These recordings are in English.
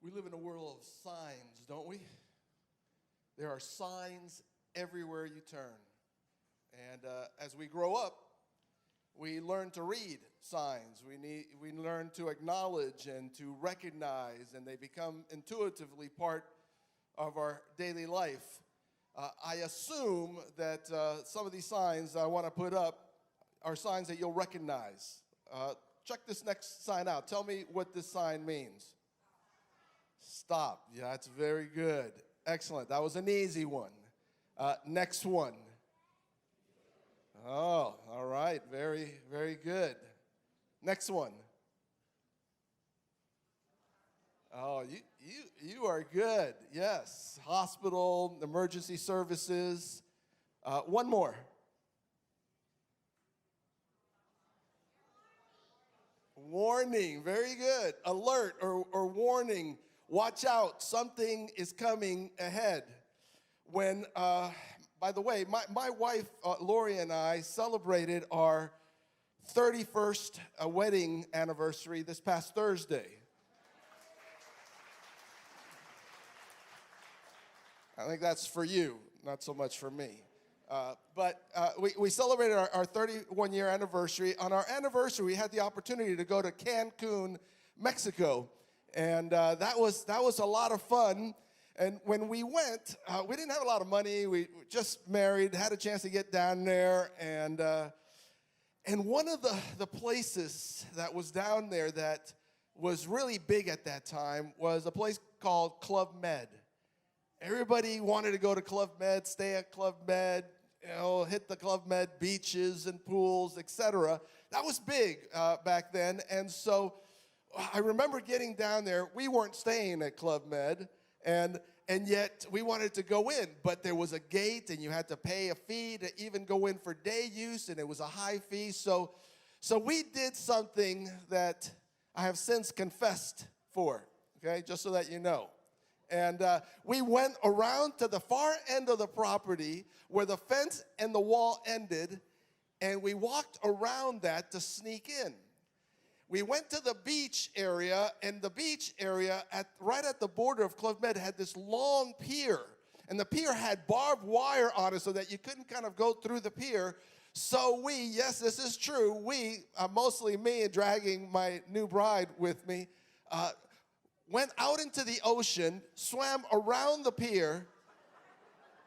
We live in a world of signs, don't we? There are signs everywhere you turn. And as we grow up, we learn to read signs. We learn to acknowledge and to recognize, and they become intuitively part of our daily life. I assume that some of these signs I want to put up are signs that you'll recognize. Check this next sign out. Tell me what this sign means. Stop. Yeah, that's very good. Excellent. That was an easy one. Next one. Oh, all right. Very, very good. Next one. Oh, you are good. Yes. Hospital, emergency services. One more. Warning. Very good. Alert or warning. Watch out. Something is coming ahead. When, by the way, my wife, Lori, and I celebrated our 31st wedding anniversary this past Thursday. I think that's for you, not so much for me. But we celebrated our 31-year anniversary. On our anniversary, we had the opportunity to go to Cancun, Mexico. And that was a lot of fun. And when we went, we didn't have a lot of money. We were just married, had a chance to get down there. And one of the places that was down there that was really big at that time was a place called Club Med. Everybody wanted to go to Club Med, stay at Club Med, hit the Club Med beaches and pools, etc. That was big back then. And so I remember getting down there. We weren't staying at Club Med, and yet we wanted to go in. But there was a gate, and you had to pay a fee to even go in for day use, and it was a high fee. So we did something that I have since confessed for, okay, just so that you know. And we went around to the far end of the property where the fence and the wall ended, and we walked around that to sneak in. We went to the beach area, and the beach area right at the border of Club Med had this long pier. And the pier had barbed wire on it so that you couldn't kind of go through the pier. So yes, this is true, mostly me and dragging my new bride with me, went out into the ocean, swam around the pier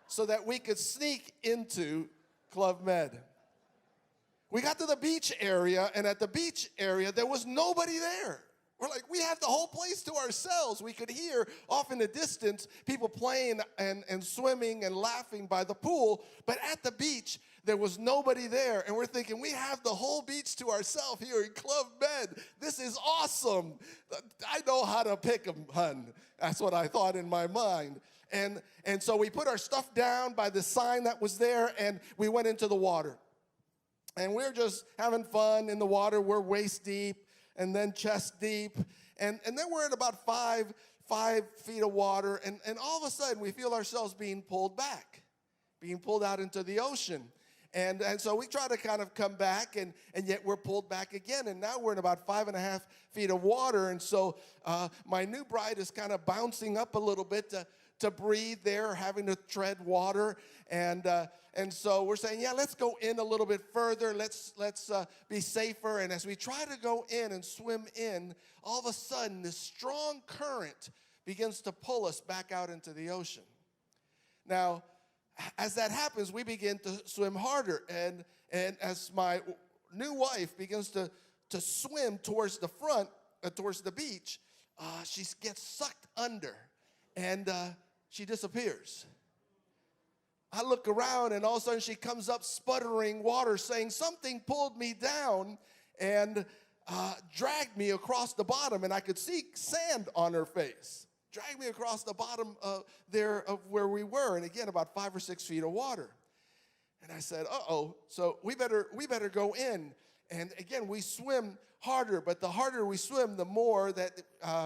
so that we could sneak into Club Med. We got to the beach area, and at the beach area, there was nobody there. We're like, we have the whole place to ourselves. We could hear off in the distance people playing and swimming and laughing by the pool, but at the beach, there was nobody there. And we're thinking, we have the whole beach to ourselves here in Club Med. This is awesome. I know how to pick 'em, hun. That's what I thought in my mind. And so we put our stuff down by the sign that was there, and we went into the water. And we're just having fun in the water. We're waist deep and then chest deep. And then we're at about five feet of water. And all of a sudden, we feel ourselves being pulled back, being pulled out into the ocean. And so we try to kind of come back, and yet we're pulled back again. And now we're in about 5.5 feet of water. And so my new bride is kind of bouncing up a little bit to breathe there, having to tread water. And so we're saying, yeah, let's go in a little bit further. Let's be safer. And as we try to go in and swim in, all of a sudden, this strong current begins to pull us back out into the ocean. Now, as that happens, we begin to swim harder. And as my new wife begins to swim towards the front, towards the beach, she gets sucked under, and she disappears. I look around, and all of a sudden she comes up sputtering water, saying something pulled me down and dragged me across the bottom, and I could see sand on her face. Dragged me across the bottom of where we were, and again, about 5 or 6 feet of water. And I said, uh-oh, so we better go in. And again, we swim harder, but the harder we swim, the more that,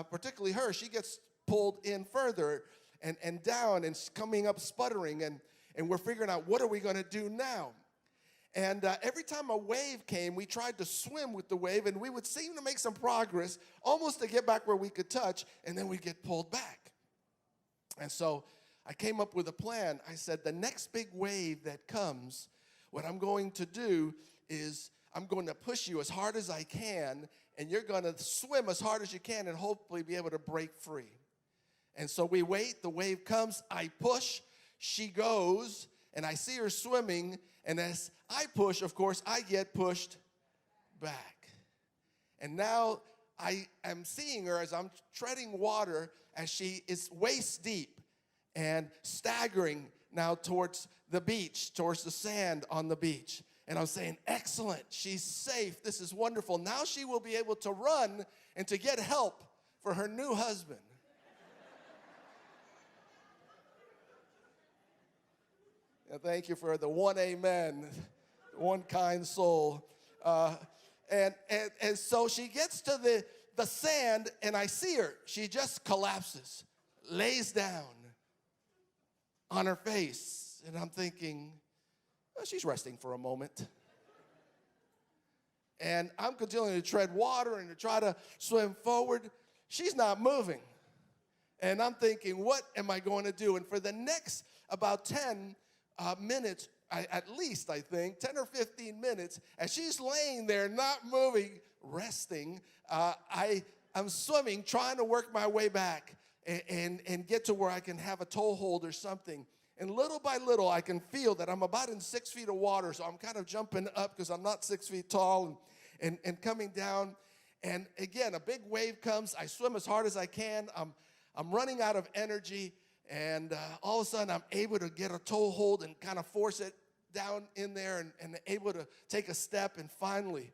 particularly her, she gets pulled in further and down and coming up sputtering, and we're figuring out, what are we going to do now? And every time a wave came, we tried to swim with the wave, and we would seem to make some progress, almost to get back where we could touch, and then we'd get pulled back. And so I came up with a plan. I said, the next big wave that comes, what I'm going to do is I'm going to push you as hard as I can, and you're going to swim as hard as you can and hopefully be able to break free. And so we wait. The wave comes. I push. She goes, and I see her swimming, and as I push, of course, I get pushed back. And now I am seeing her as I'm treading water as she is waist deep and staggering now towards the beach, towards the sand on the beach. And I'm saying, excellent, she's safe, this is wonderful. Now she will be able to run and to get help for her new husband. And thank you for the one amen, one kind soul. And so she gets to the sand, and I see her. She just collapses, lays down on her face. And I'm thinking, well, she's resting for a moment. And I'm continuing to tread water and to try to swim forward. She's not moving. And I'm thinking, what am I going to do? And for the next about 10 minutes, at least I think, 10 or 15 minutes, as she's laying there, not moving, resting, I'm swimming, trying to work my way back and get to where I can have a toehold or something. And little by little, I can feel that I'm about in 6 feet of water, so I'm kind of jumping up because I'm not 6 feet tall and coming down. And again, a big wave comes. I swim as hard as I can. I'm running out of energy. And all of a sudden, I'm able to get a toehold and kind of force it down in there and able to take a step. And finally,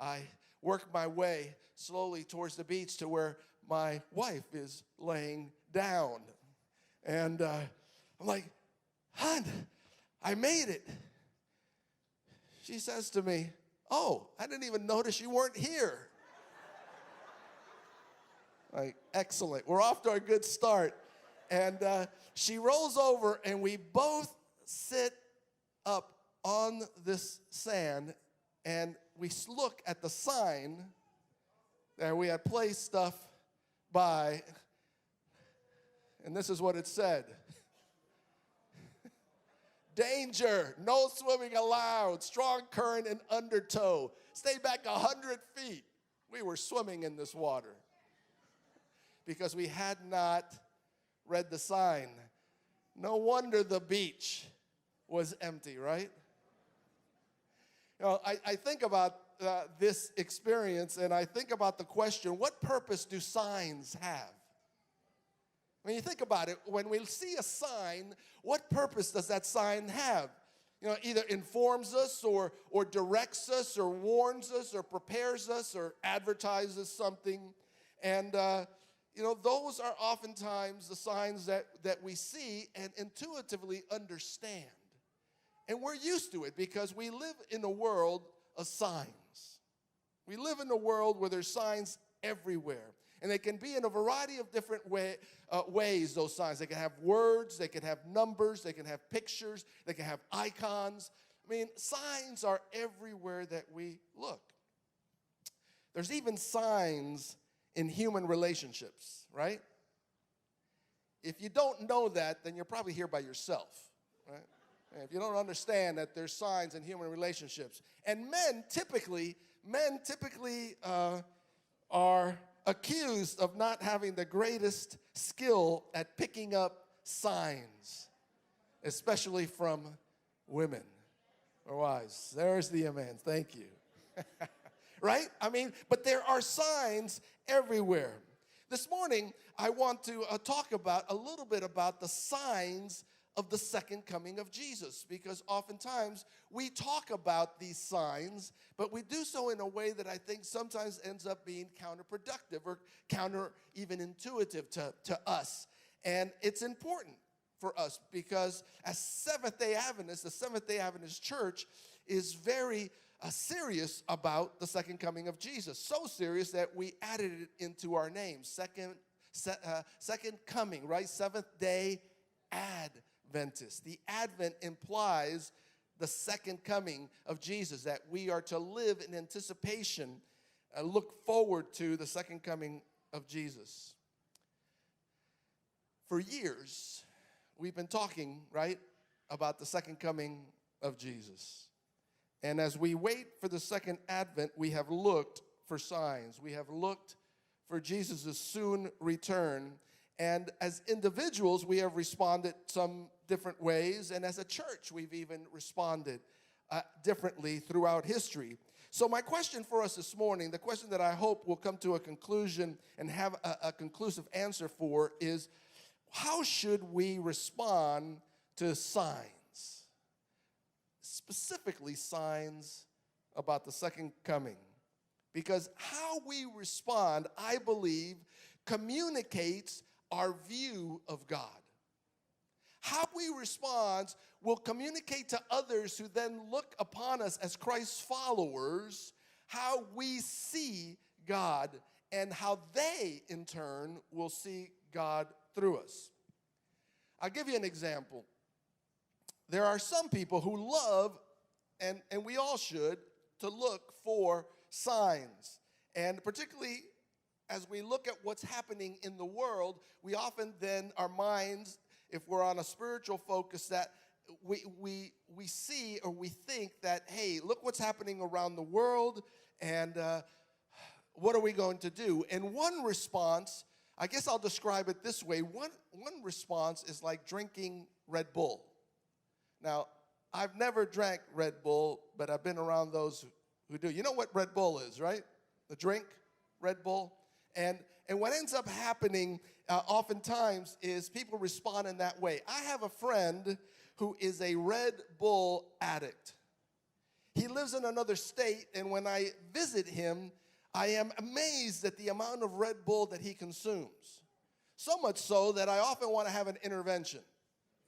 I work my way slowly towards the beach to where my wife is laying down. And I'm like, hon, I made it. She says to me, oh, I didn't even notice you weren't here. Like, excellent. We're off to a good start. And she rolls over, and we both sit up on this sand, and we look at the sign that we had placed stuff by, and this is what it said. Danger, no swimming allowed, strong current and undertow. Stay back 100 feet. We were swimming in this water because we had not read the sign. No wonder the beach was empty, right? You know, I think about this experience, and I think about the question, what purpose do signs have? When you think about it, when we see a sign, what purpose does that sign have? You know, either informs us or directs us or warns us or prepares us or advertises something. And you know, those are oftentimes the signs that we see and intuitively understand. And we're used to it because we live in a world of signs. We live in a world where there's signs everywhere. And they can be in a variety of different ways, those signs. They can have words, they can have numbers, they can have pictures, they can have icons. I mean, signs are everywhere that we look. There's even signs in human relationships, right? If you don't know that, then you're probably here by yourself, right? And if you don't understand that there's signs in human relationships. And men typically are accused of not having the greatest skill at picking up signs, especially from women or wives. There's the amen. Thank you. Right? I mean, but there are signs everywhere. This morning, I want to talk about a little bit about the signs of the second coming of Jesus, because oftentimes we talk about these signs, but we do so in a way that I think sometimes ends up being counterproductive or counter even intuitive to us. And it's important for us because as Seventh-day Adventists, the Seventh-day Adventist Church is very serious about the second coming of Jesus. So serious that we added it into our name, second coming, right? Seventh-day Adventist. The Advent implies the second coming of Jesus, that we are to live in anticipation, look forward to the second coming of Jesus. For years, we've been talking, right, about the second coming of Jesus. And as we wait for the second advent, we have looked for signs. We have looked for Jesus' soon return. And as individuals, we have responded some different ways. And as a church, we've even responded differently throughout history. So my question for us this morning, the question that I hope will come to a conclusion and have a conclusive answer for, is how should we respond to signs? Specifically, signs about the second coming. Because how we respond, I believe, communicates our view of God. How we respond will communicate to others who then look upon us as Christ's followers, how we see God and how they, in turn, will see God through us. I'll give you an example. There are some people who love, and we all should, to look for signs. And particularly as we look at what's happening in the world, we often then, our minds, if we're on a spiritual focus, that we see or we think that, hey, look what's happening around the world, and what are we going to do? And one response, I guess I'll describe it this way, one response is like drinking Red Bull. Now, I've never drank Red Bull, but I've been around those who do. You know what Red Bull is, right? The drink, Red Bull. And what ends up happening oftentimes is people respond in that way. I have a friend who is a Red Bull addict. He lives in another state, and when I visit him, I am amazed at the amount of Red Bull that he consumes. So much so that I often want to have an intervention.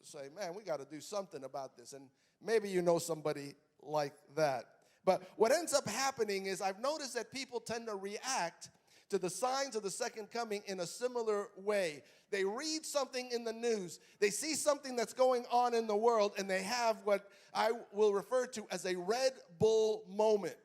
Say, man, we got to do something about this. And maybe you know somebody like that. But what ends up happening is I've noticed that people tend to react to the signs of the second coming in a similar way. They read something in the news. They see something that's going on in the world, and they have what I will refer to as a Red Bull moment.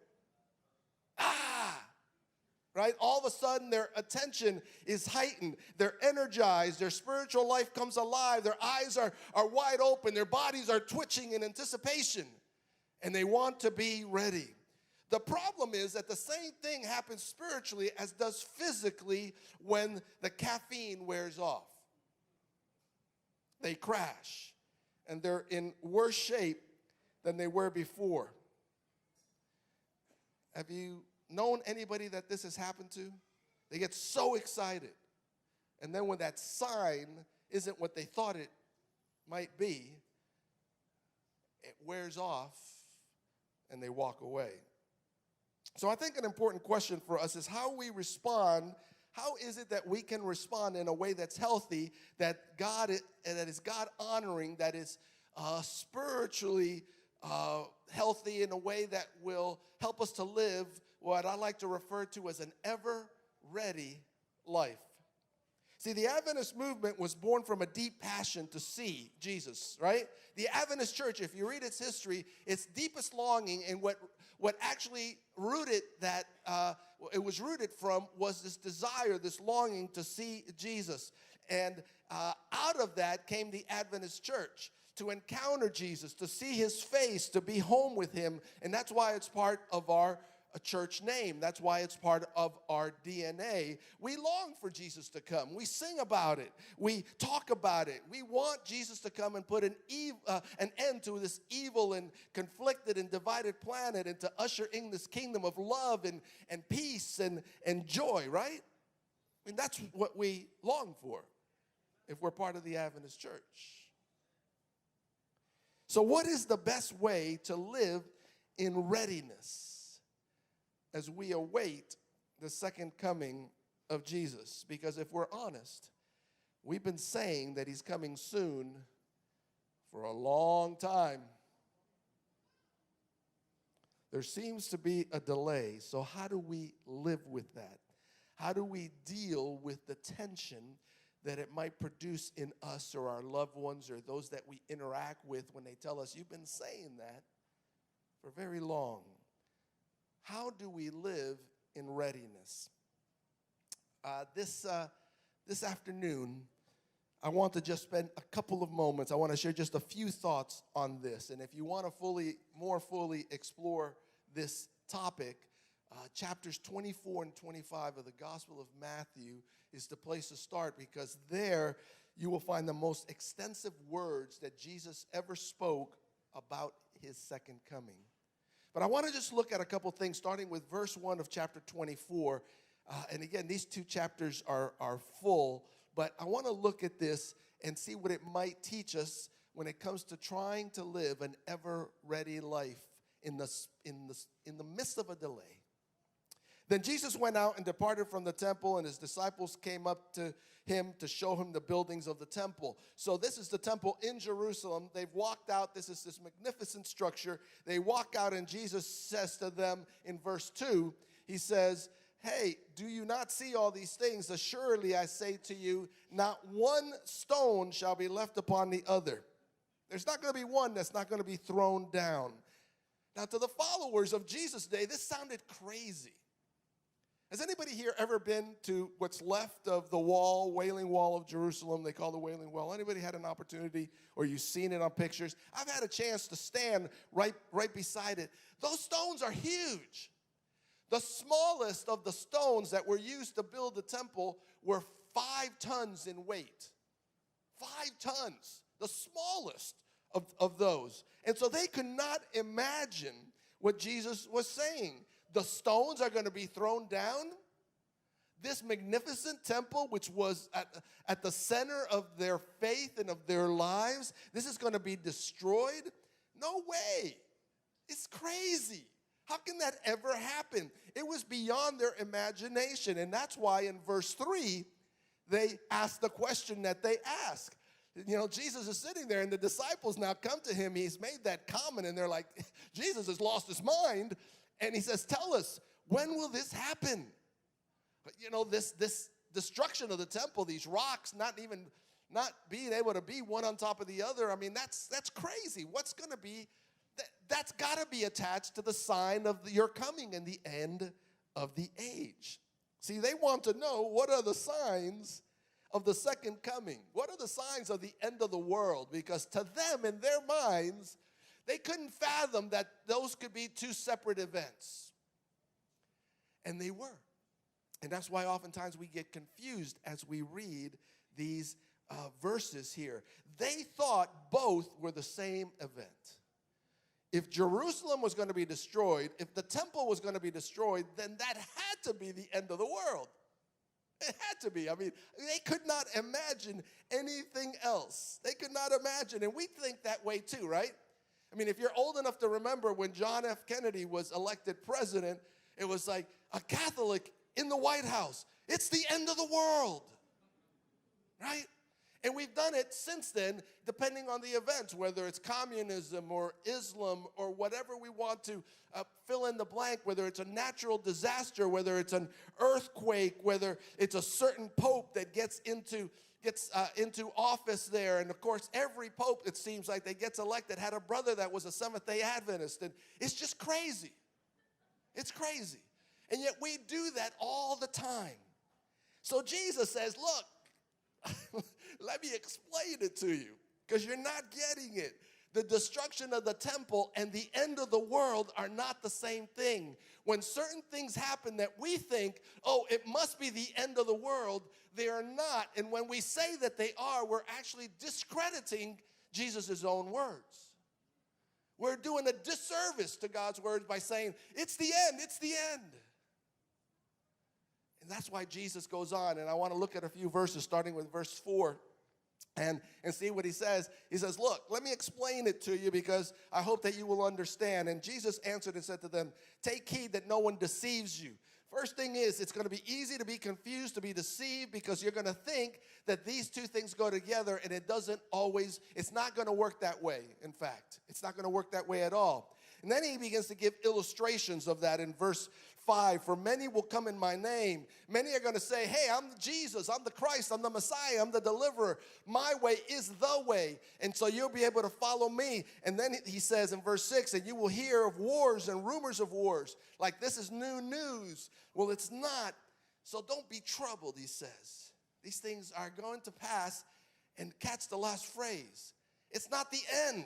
Right? All of a sudden, their attention is heightened. They're energized. Their spiritual life comes alive. Their eyes are wide open. Their bodies are twitching in anticipation. And they want to be ready. The problem is that the same thing happens spiritually as does physically when the caffeine wears off. They crash. And they're in worse shape than they were before. Have you known anybody that this has happened to? They get so excited. And then when that sign isn't what they thought it might be, it wears off and they walk away. So I think an important question for us is how we respond. How is it that we can respond in a way that's healthy, that is God honoring, that is spiritually healthy, in a way that will help us to live what I like to refer to as an ever-ready life. See, the Adventist movement was born from a deep passion to see Jesus, right? The Adventist church, if you read its history, its deepest longing and what actually rooted that, it was rooted from was this desire, this longing to see Jesus. And out of that came the Adventist church, to encounter Jesus, to see his face, to be home with him. And that's why it's part of our church name. That's why it's part of our DNA. We long for Jesus to come. We sing about it. We talk about it. We want Jesus to come and put an end to this evil and conflicted and divided planet, and to usher in this kingdom of love and peace and joy, right? I mean, that's what we long for if we're part of the Adventist church. So what is the best way to live in readiness as we await the second coming of Jesus? Because if we're honest, we've been saying that he's coming soon for a long time. There seems to be a delay. So how do we live with that? How do we deal with the tension that it might produce in us or our loved ones or those that we interact with when they tell us, you've been saying that, for very long. How do we live in readiness? This afternoon, I want to just spend a couple of moments. I want to share just a few thoughts on this. And if you want to more fully explore this topic, chapters 24 and 25 of the Gospel of Matthew is the place to start, because there you will find the most extensive words that Jesus ever spoke about his second coming. But I want to just look at a couple things, starting with verse 1 of chapter 24. And again, these two chapters are full, but I want to look at this and see what it might teach us when it comes to trying to live an ever-ready life in the midst of a delay. Then Jesus went out and departed from the temple, and his disciples came up to him to show him the buildings of the temple. So this is the temple in Jerusalem. They've walked out. This is this magnificent structure. They walk out, and Jesus says to them in verse 2, he says, "Hey, do you not see all these things? Assuredly, I say to you, not one stone shall be left upon the other." There's not going to be one that's not going to be thrown down. Now, to the followers of Jesus' day, this sounded crazy. Has anybody here ever been to what's left of the wall, Wailing Wall of Jerusalem? They call the Wailing Wall. Anybody had an opportunity, or you've seen it on pictures? I've had a chance to stand right beside it. Those stones are huge. The smallest of the stones that were used to build the temple were 5 tons in weight. 5 tons, the smallest of those. And so they could not imagine what Jesus was saying. The stones are going to be thrown down. This magnificent temple, which was at the center of their faith and of their lives, this is going to be destroyed? No way. It's crazy. How can that ever happen? It was beyond their imagination. And that's why in verse 3, they asked the question that they ask. You know, Jesus is sitting there, and the disciples now come to him. He's made that comment, and they're like, Jesus has lost his mind. And he says, tell us, when will this happen? You know, this destruction of the temple, these rocks not being able to be one on top of the other. I mean, that's crazy. What's going to be? That's got to be attached to the sign of your coming and the end of the age. See, they want to know, what are the signs of the second coming? What are the signs of the end of the world? Because to them, in their minds, they couldn't fathom that those could be two separate events. And they were. And that's why oftentimes we get confused as we read these verses here. They thought both were the same event. If Jerusalem was going to be destroyed, if the temple was going to be destroyed, then that had to be the end of the world. It had to be. I mean, they could not imagine anything else. They could not imagine. And we think that way too, right? I mean, if you're old enough to remember when John F. Kennedy was elected president, it was like a Catholic in the White House. It's the end of the world, right? And we've done it since then, depending on the events, whether it's communism or Islam or whatever we want to fill in the blank, whether it's a natural disaster, whether it's an earthquake, whether it's a certain pope that gets into office there. And of course, every pope, it seems like, that gets elected had a brother that was a Seventh-day Adventist. And it's just crazy. It's crazy. And yet we do that all the time. So Jesus says, look, let me explain it to you, because you're not getting it. The destruction of the temple and the end of the world are not the same thing. When certain things happen that we think, oh, it must be the end of the world, they are not. And when we say that they are, we're actually discrediting Jesus' own words. We're doing a disservice to God's words by saying, it's the end, it's the end. And that's why Jesus goes on. And I want to look at a few verses, starting with verse 4. And see what he says. He says, look, let me explain it to you, because I hope that you will understand. And Jesus answered and said to them, take heed that no one deceives you. First thing is, it's going to be easy to be confused, to be deceived, because you're going to think that these two things go together, and it's not going to work that way, in fact. It's not going to work that way at all. And then he begins to give illustrations of that in verse 5, for many will come in my name. Many are going to say, hey, I'm Jesus, I'm the Christ, I'm the Messiah, I'm the deliverer. My way is the way. And so you'll be able to follow me. And then he says in verse 6, and you will hear of wars and rumors of wars. Like this is new news. Well, it's not. So don't be troubled, he says. These things are going to pass. And catch the last phrase. It's not the end.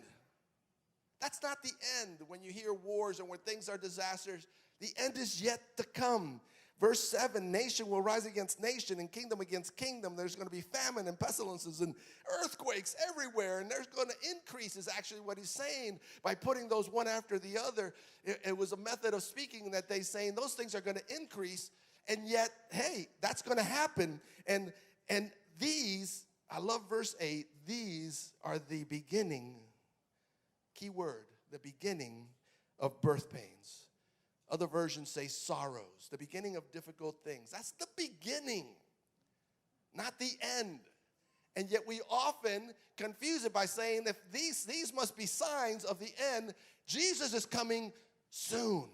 That's not the end when you hear wars and when things are disasters. The end is yet to come. Verse 7, nation will rise against nation and kingdom against kingdom. There's going to be famine and pestilences and earthquakes everywhere. And there's going to increase is actually what he's saying by putting those one after the other. It was a method of speaking that they saying those things are going to increase. And yet, hey, that's going to happen. And these, I love verse 8, these are the beginning, key word, the beginning of birth pains. Other versions say sorrows, the beginning of difficult things. That's the beginning, not the end. And yet we often confuse it by saying if these must be signs of the end, Jesus is coming soon.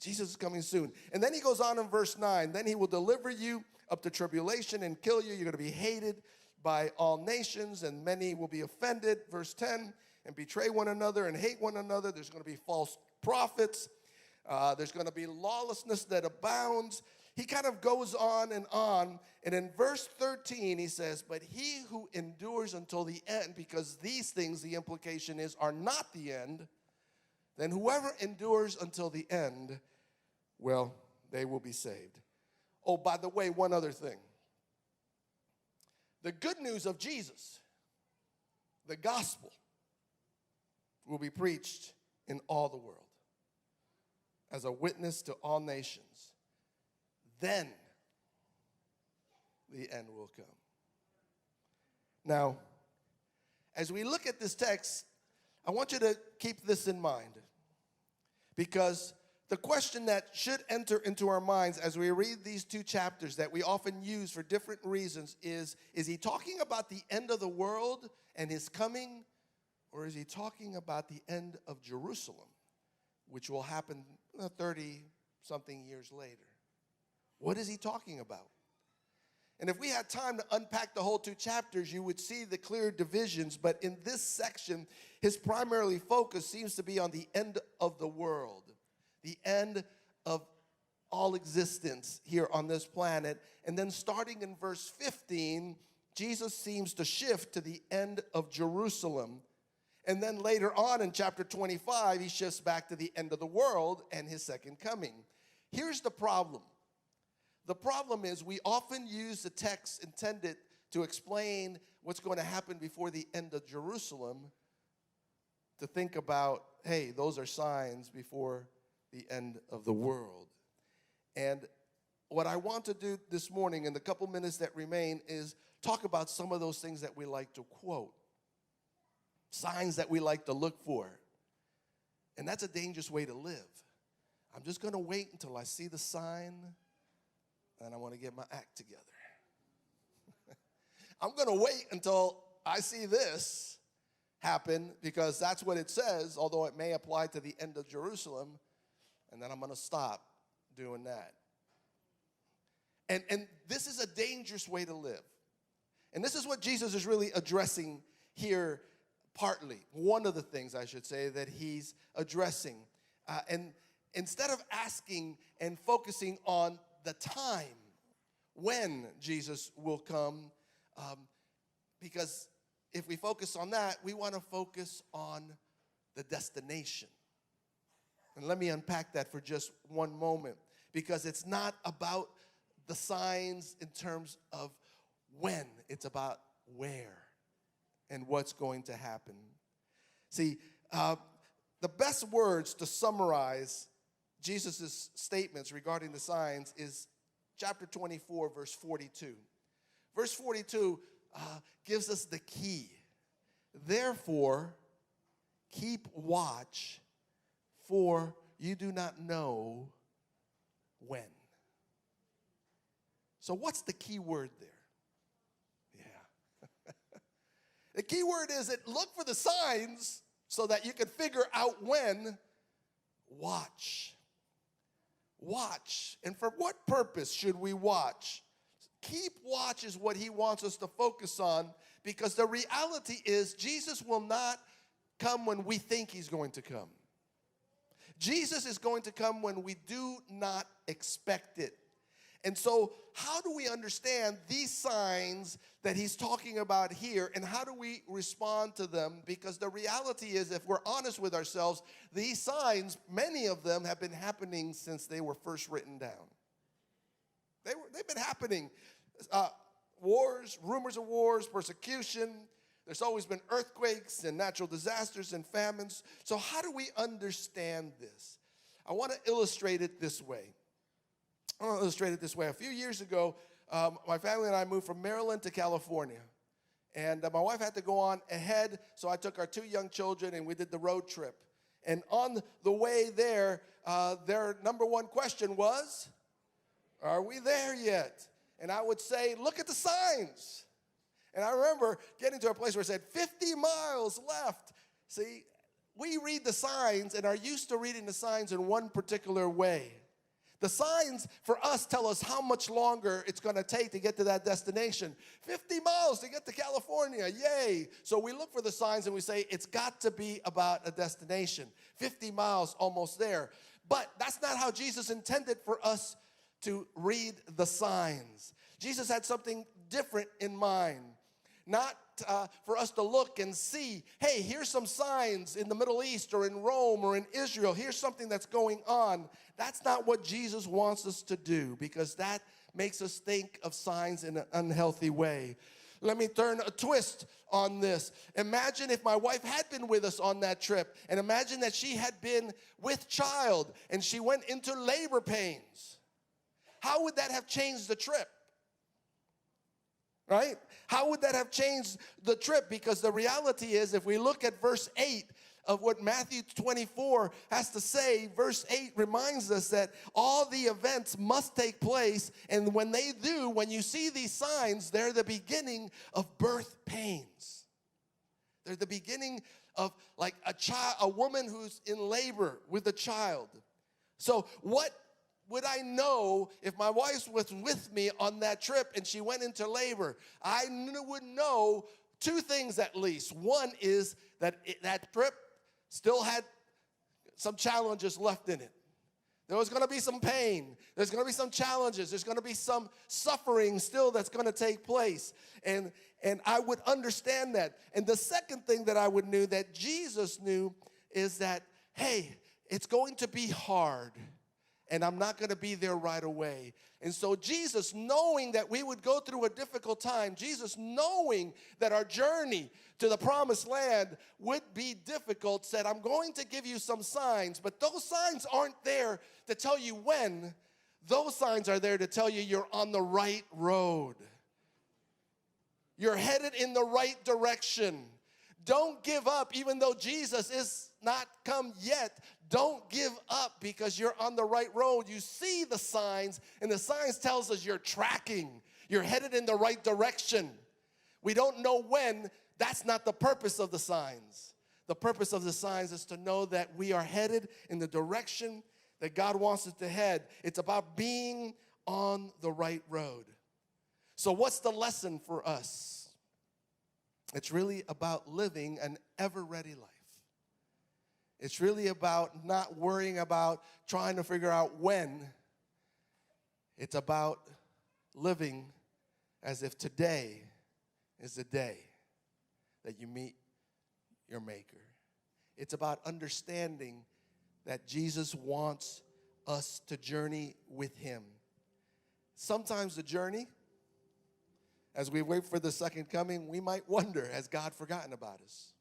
Jesus is coming soon. And then he goes on in verse 9, then he will deliver you up to tribulation and kill you. You're going to be hated by all nations, and many will be offended. Verse 10, and betray one another and hate one another. There's going to be false prophets. There's going to be lawlessness that abounds. He kind of goes on. And in verse 13, he says, but he who endures until the end, because these things, the implication is, are not the end, then whoever endures until the end, well, they will be saved. Oh, by the way, one other thing. The good news of Jesus, the gospel, will be preached in all the world as a witness to all nations. Then the end will come. Now, as we look at this text, I want you to keep this in mind, because the question that should enter into our minds as we read these two chapters that we often use for different reasons is he talking about the end of the world and his coming, or is he talking about the end of Jerusalem, which will happen 30-something years later? What is he talking about? And if we had time to unpack the whole two chapters, you would see the clear divisions. But in this section, his primary focus seems to be on the end of the world, the end of all existence here on this planet. And then starting in verse 15, Jesus seems to shift to the end of Jerusalem. And then later on in chapter 25, he shifts back to the end of the world and his second coming. Here's the problem. The problem is we often use the text intended to explain what's going to happen before the end of Jerusalem to think about, hey, those are signs before the end of the world. And what I want to do this morning in the couple minutes that remain is talk about some of those things that we like to quote, signs that we like to look for. And that's a dangerous way to live. I'm just going to wait until I see the sign, and I want to get my act together. I'm going to wait until I see this happen, because that's what it says, although it may apply to the end of Jerusalem, and then I'm going to stop doing that. And this is a dangerous way to live. And this is what Jesus is really addressing here, partly. One of the things, I should say, that he's addressing. And instead of asking and focusing on the time when Jesus will come, because if we focus on that, we want to focus on the destination. And let me unpack that for just one moment, because it's not about the signs in terms of when, it's about where and what's going to happen. See, the best words to summarize Jesus' statements regarding the signs is chapter 24, verse 42. Verse 42 gives us the key. Therefore, keep watch, for you do not know when. So what's the key word there? Yeah. The key word is that look for the signs so that you can figure out when. Watch. watch. And for what purpose should we watch? Keep watch is what he wants us to focus on, because the reality is Jesus will not come when we think he's going to come. Jesus is going to come when we do not expect it. And so how do we understand these signs that he's talking about here, and how do we respond to them? Because the reality is, if we're honest with ourselves, these signs, many of them have been happening since they were first written down. They've been happening. Wars, rumors of wars, persecution. There's always been earthquakes and natural disasters and famines. So how do we understand this? I want to illustrate it this way. A few years ago, my family and I moved from Maryland to California. And my wife had to go on ahead, so I took our 2 young children and we did the road trip. And on the way there, their number one question was, are we there yet? And I would say, look at the signs. And I remember getting to a place where it said 50 miles left. See, we read the signs and are used to reading the signs in one particular way. The signs for us tell us how much longer it's going to take to get to that destination. 50 miles to get to California, yay. So we look for the signs and we say, it's got to be about a destination. 50 miles, almost there. But that's not how Jesus intended for us to read the signs. Jesus had something different in mind. Not for us to look and see, hey, here's some signs in the Middle East or in Rome or in Israel. Here's something that's going on. That's not what Jesus wants us to do, because that makes us think of signs in an unhealthy way. Let me turn a twist on this. Imagine if my wife had been with us on that trip, and imagine that she had been with child and she went into labor pains. How would that have changed the trip? Right? How would that have changed the trip? Because the reality is, if we look at verse 8 of what Matthew 24 has to say, verse 8 reminds us that all the events must take place, and when they do, when you see these signs, they're the beginning of birth pains. They're the beginning of like a woman who's in labor with a child. So what would I know if my wife was with me on that trip and she went into labor? I would know 2 things at least. One is that that trip still had some challenges left in it. There was going to be some pain. There's going to be some challenges. There's going to be some suffering still that's going to take place. And I would understand that. And the second thing that I would know that Jesus knew is that, hey, it's going to be hard. And I'm not going to be there right away. And so Jesus, knowing that we would go through a difficult time, Jesus, knowing that our journey to the promised land would be difficult, said, I'm going to give you some signs, but those signs aren't there to tell you when. Those signs are there to tell you you're on the right road. You're headed in the right direction. Don't give up, even though Jesus is not come yet. Don't give up, because you're on the right road. You see the signs, and the signs tells us you're tracking. You're headed in the right direction. We don't know when. That's not the purpose of the signs. The purpose of the signs is to know that we are headed in the direction that God wants us to head. It's about being on the right road. So what's the lesson for us? It's really about living an ever-ready life. It's really about not worrying about trying to figure out when. It's about living as if today is the day that you meet your Maker. It's about understanding that Jesus wants us to journey with him. Sometimes the journey, as we wait for the second coming, we might wonder, has God forgotten about us?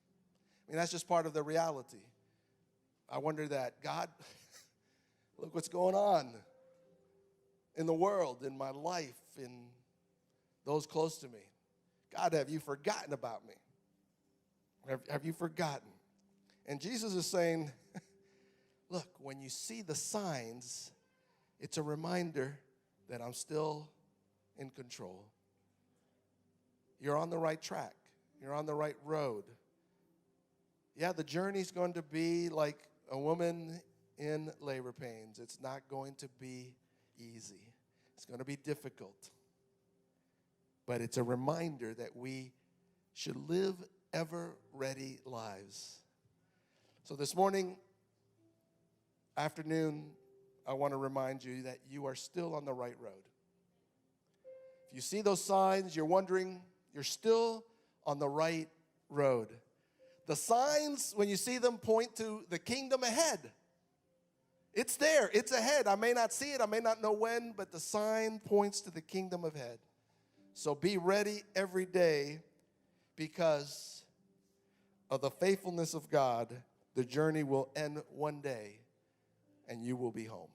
I mean, that's just part of the reality. I wonder that, God, look what's going on in the world, in my life, in those close to me. God, have you forgotten about me? Have you forgotten? And Jesus is saying, look, when you see the signs, it's a reminder that I'm still in control. You're on the right track. You're on the right road. Yeah, the journey's going to be like a woman in labor pains. It's not going to be easy. It's going to be difficult. But it's a reminder that we should live ever-ready lives. So this afternoon, I want to remind you that you are still on the right road. If you see those signs, you're wondering, you're still on the right road. The signs, when you see them, point to the kingdom ahead. It's there. It's ahead. I may not see it. I may not know when, but the sign points to the kingdom ahead. So be ready every day, because of the faithfulness of God. The journey will end one day, and you will be home.